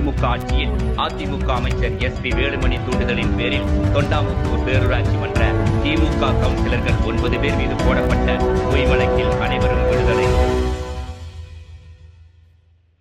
திமுக ஆட்சியில் அதிமுக அமைச்சர் SP வேலுமணி தூண்டுதலின் பேரில் தொண்டாமுத்தூர் பேரூராட்சி மன்ற திமுக கவுன்சிலர்கள் 9 பேர் மீது போடப்பட்ட பொய் வழக்கில் அனைவரும் விடுதலை.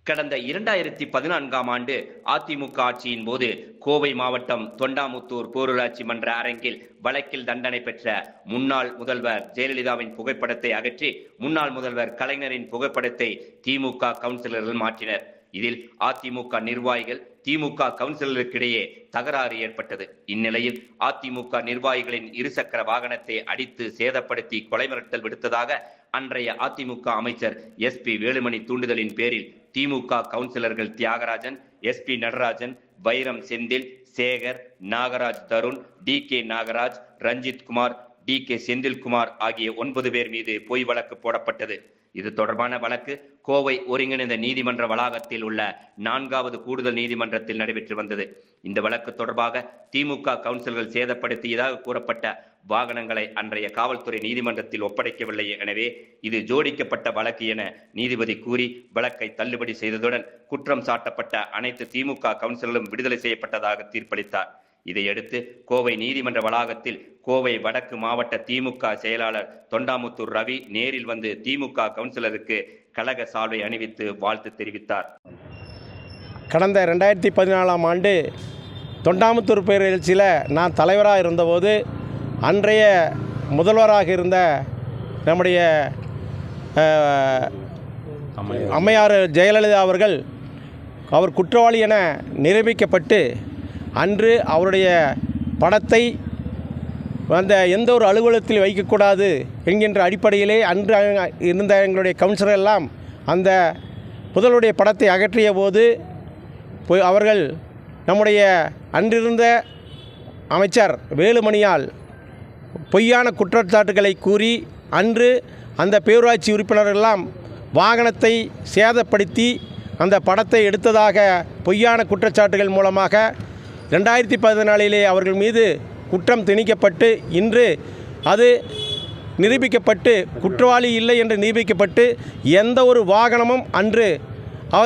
கடந்த 2014ஆம் ஆண்டு அதிமுக ஆட்சியின் போது கோவை மாவட்டம் தொண்டாமுத்தூர் பேரூராட்சி மன்ற அரங்கில் வழக்கில் தண்டனை பெற்ற முன்னாள் முதல்வர் ஜெயலலிதாவின் புகைப்படத்தை அகற்றி முன்னாள் முதல்வர் கலைஞரின் புகைப்படத்தை திமுக கவுன்சிலர்கள் மாற்றினர். இதில் அதிமுக நிர்வாகிகள் திமுக கவுன்சிலருக்கிடையே தகராறு ஏற்பட்டது. இந்நிலையில் அதிமுக நிர்வாகிகளின் இருசக்கர வாகனத்தை அடித்து சேதப்படுத்தி கொலை மிரட்டல் விடுத்ததாக அன்றைய அதிமுக அமைச்சர் SP வேலுமணி தூண்டுதலின் பேரில் திமுக கவுன்சிலர்கள் தியாகராஜன், SP நடராஜன், வைரம் செந்தில், சேகர், நாகராஜ் தருண், DK நாகராஜ், ரஞ்சித் குமார், DK செந்தில்குமார் ஆகிய 9 பேர் மீது பொய் வழக்கு போடப்பட்டது. இது தொடர்பான வழக்கு கோவை ஒருங்கிணைந்த நீதிமன்ற வளாகத்தில் உள்ள 4வது கூடுதல் நீதிமன்றத்தில் நடைபெற்று வந்தது. இந்த வழக்கு தொடர்பாக திமுக கவுன்சிலர்கள் சேதப்படுத்தியதாக கூறப்பட்ட வாகனங்களை அன்றைய காவல்துறை நீதிமன்றத்தில் ஒப்படைக்கவில்லை. எனவே இது ஜோடிக்கப்பட்ட வழக்கு என நீதிபதி கூறி வழக்கை தள்ளுபடி செய்ததுடன் குற்றம் சாட்டப்பட்ட அனைத்து திமுக கவுன்சிலர்களும் விடுதலை செய்யப்பட்டதாக தீர்ப்பளித்தார். இதையடுத்து கோவை நீதிமன்ற வளாகத்தில் கோவை வடக்கு மாவட்ட திமுக செயலாளர் தொண்டாமுத்தூர் ரவி நேரில் வந்து திமுக கவுன்சிலருக்கு கழக சால்வை அணிவித்து வாழ்த்து தெரிவித்தார். கடந்த 2014ஆம் ஆண்டு தொண்டாமுத்தூர் பேரூராட்சியில் நான் தலைவராக இருந்தபோது அன்றைய முதல்வராக இருந்த நம்முடைய அம்மையார் ஜெயலலிதா அவர்கள் அவர் குற்றவாளி என நிரூபிக்கப்பட்டு அன்று அவருடைய படத்தை அந்த எந்த ஒரு அலுவலகத்தில் வைக்கக்கூடாது என்கின்ற அடிப்படையிலே அன்று இருந்த எங்களுடைய கவுன்சிலர் எல்லாம் அந்த முதல்வருடைய படத்தை அகற்றிய போது அவர்கள் நம்முடைய அன்றிருந்த அமைச்சர் வேலுமணியால் பொய்யான குற்றச்சாட்டுகளை கூறி அன்று அந்த பேரூராட்சி உறுப்பினர்களெல்லாம் வாகனத்தை சேதப்படுத்தி அந்த படத்தை எடுத்ததாக பொய்யான குற்றச்சாட்டுகள் மூலமாக 2014 அவர்கள் மீது குற்றம் திணிக்கப்பட்டு இன்று அது நிரூபிக்கப்பட்டு குற்றவாளி இல்லை என்று நிரூபிக்கப்பட்டு எந்த ஒரு வாகனமும் அன்று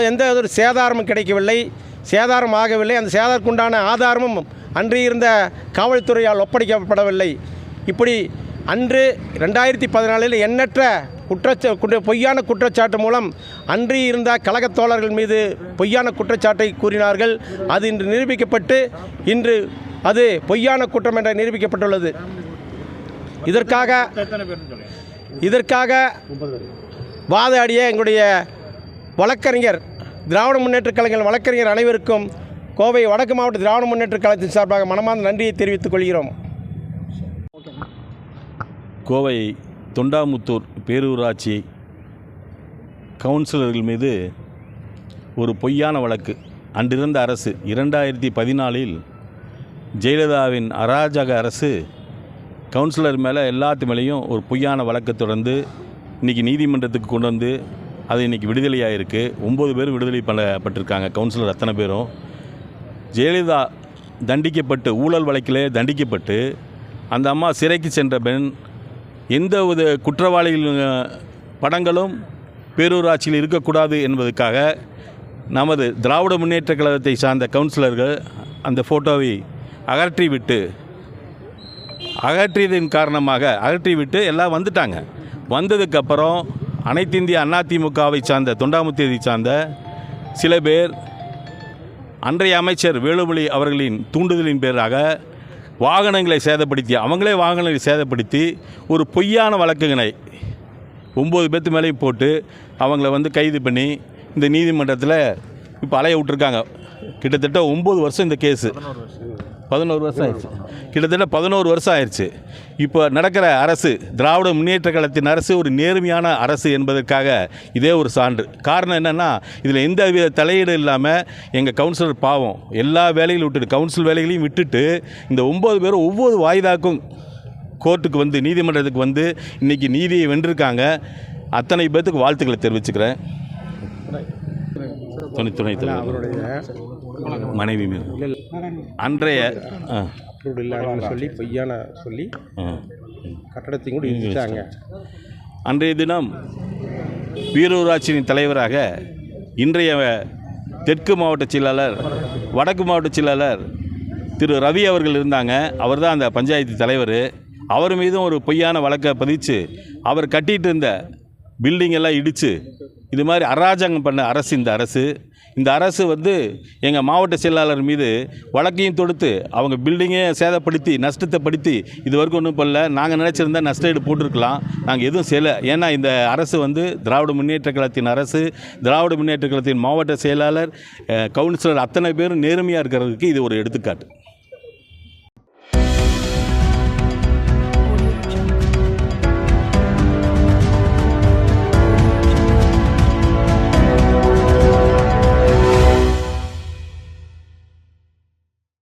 எந்த ஒரு சேதாரமும் கிடைக்கவில்லை, சேதாரம் ஆகவில்லை. அந்த சேதாரத்துக்குண்டான ஆதாரமும் அன்று இருந்த காவல்துறையால் ஒப்படைக்கப்படவில்லை. இப்படி அன்று 2014 எண்ணற்ற பொய்யான குற்றச்சாட்டு மூலம் அன்று இருந்த கழகத் தோழர்கள் மீது பொய்யான குற்றச்சாட்டை கூறினார்கள். அது இன்று நிரூபிக்கப்பட்டு இன்று அது பொய்யான குற்றம் என்ற நிரூபிக்கப்பட்டுள்ளது. இதற்காக வாதாடிய எங்களுடைய வழக்கறிஞர் திராவிட முன்னேற்றக் கழக வழக்கறிஞர் அனைவருக்கும் கோவை வடக்கு மாவட்ட திராவிட முன்னேற்றக் கழகத்தின் சார்பாக மனமார்ந்த நன்றியை தெரிவித்துக் கொள்கிறோம். கோவை தொண்டாமுத்தூர் பேரூராட்சி கவுன்சிலர்கள் மீது ஒரு பொய்யான வழக்கு அன்றிருந்த அரசு 2014 ஜெயலலிதாவின் அராஜக அரசு கவுன்சிலர் மேலே எல்லாத்து மேலேயும் ஒரு பொய்யான வழக்கு தொடர்ந்து இன்றைக்கி நீதிமன்றத்துக்கு கொண்டு வந்து அது இன்றைக்கி விடுதலையாக இருக்குது. 9 பேர் விடுதலை பண்ணப்பட்டிருக்காங்க. கவுன்சிலர் அத்தனை பேரும் ஜெயலலிதா தண்டிக்கப்பட்டு ஊழல் வழக்கிலே தண்டிக்கப்பட்டு அந்த அம்மா சிறைக்கு சென்ற பெண் எந்த ஒரு குற்றவாளிகள் படங்களும் பேரூராட்சியில் இருக்கக்கூடாது என்பதற்காக நமது திராவிட முன்னேற்றக் கழகத்தை சார்ந்த கவுன்சிலர்கள் அந்த ஃபோட்டோவை அகற்றியதன் காரணமாக அகற்றிவிட்டு எல்லாம் வந்துட்டாங்க. வந்ததுக்கப்புறம் அனைத்து இந்திய அதிமுகவை சார்ந்த தொண்டாமுத்தூரை சார்ந்த சில பேர் அன்றைய அமைச்சர் வேலுமணி அவர்களின் தூண்டுதலின் பேராக வாகனங்களை சேதப்படுத்தி அவங்களே வாகனங்களை சேதப்படுத்தி ஒரு பொய்யான வழக்குகளை 9 பேர்த்து மேலேயும் போட்டு அவங்கள கைது பண்ணி இந்த நீதிமன்றத்தில் இப்போ அலைய விட்டுருக்காங்க. கிட்டத்தட்ட 9 வருஷம் இந்த கேஸு 11 வருஷம் ஆயிடுச்சு. கிட்டத்தட்ட 11 வருஷம் ஆயிடுச்சு. இப்போ நடக்கிற அரசு திராவிட முன்னேற்ற கழகத்தின் அரசு ஒரு நேர்மையான அரசு என்பதற்காக இதே ஒரு சான்று. காரணம் என்னென்னா இதில் எந்த வித தலையீடு இல்லாமல் எங்கள் கவுன்சிலர் பாவம் எல்லா வேலைகளையும் விட்டுட்டு கவுன்சில் வேலைகளையும் விட்டுட்டு இந்த 9 பேரும் ஒவ்வொரு வாய்தாக்கும் கோர்ட்டுக்கு நீதிமன்றத்துக்கு இன்றைக்கி நீதியை வென்றிருக்காங்க. அத்தனை பேர்த்துக்கு வாழ்த்துக்களை தெரிவிச்சுக்கிறேன். துணை மனைவி மீது அன்றைய சொல்லி பொய்யான சொல்லி கட்டடத்தையும் கூட இடிச்சாங்க. அன்றைய தினம் பேரூராட்சியின் தலைவராக இன்றைய தெற்கு மாவட்ட செயலாளர், வடக்கு மாவட்ட செயலாளர் திரு ரவி அவர்கள் இருந்தாங்க. அவர் தான் அந்த பஞ்சாயத்து தலைவர். அவர் மீதும் ஒரு பொய்யான வழக்கை பதிச்சு அவர் கட்டிகிட்டு இருந்த பில்டிங் எல்லாம் இடித்து இது மாதிரி அராஜகம் பண்ண அரசு இந்த அரசு வந்து எங்கள் மாவட்ட செயலாளர் மீது வழக்கையும் தொடுத்து அவங்க பில்டிங்கே சேதப்படுத்தி நஷ்டத்தை படுத்தி இது வரைக்கும் ஒன்றும் பண்ணல. நாங்கள் நினச்சிருந்தா நஷ்டஈடு போட்டிருக்கலாம், நாங்கள் எதுவும் செய்யலை. ஏன்னா இந்த அரசு வந்து திராவிட முன்னேற்ற கழகத்தின் அரசு, திராவிட முன்னேற்ற கழகத்தின் மாவட்ட செயலாளர், கவுன்சிலர் அத்தனை பேரும் நேர்மையாக இருக்கிறதுக்கு இது ஒரு எடுத்துக்காட்டு.